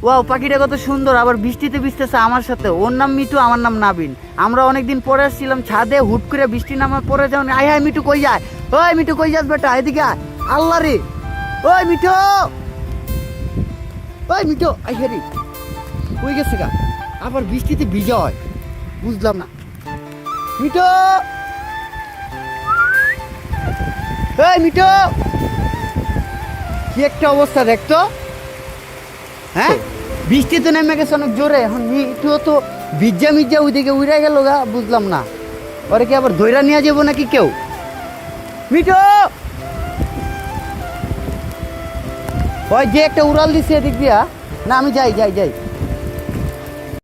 Wow, পাখিটা কত সুন্দর, আবার বৃষ্টিতে ভিজতেছে আমার সাথে। ওর নাম মিঠু, আমার নাম নাবিন। আমরা অনেকদিন পরে আসছিলাম ছাদে, হুট করে বৃষ্টি নামার পরে যাও। আয় হায় মিঠু কই যায়? ওই মিঠু কই যাস বেটা, এদিকে আয়। আল্লাহ রে, ওই মিঠু, ওই মিঠু, আই হেরি কই গেছে গা? আবার বৃষ্টিতে ভিজা হয়, বুঝলাম না। মিঠু, এই মিঠু, কি একটা অবস্থা দেখতো। হ্যাঁ, বৃষ্টি তো নেমে গেছে অনেক জোরে, এখন মিঠুও তো ভিজা মিজা ওইদিকে উড়ে গেল গা, বুঝলাম না। ওরে কি আবার ধইরা নিয়ে যাবো নাকি কেউ? মিঠু, ওই যে একটা উড়াল দিছে এদিক দিয়া, না আমি যাই যাই যাই।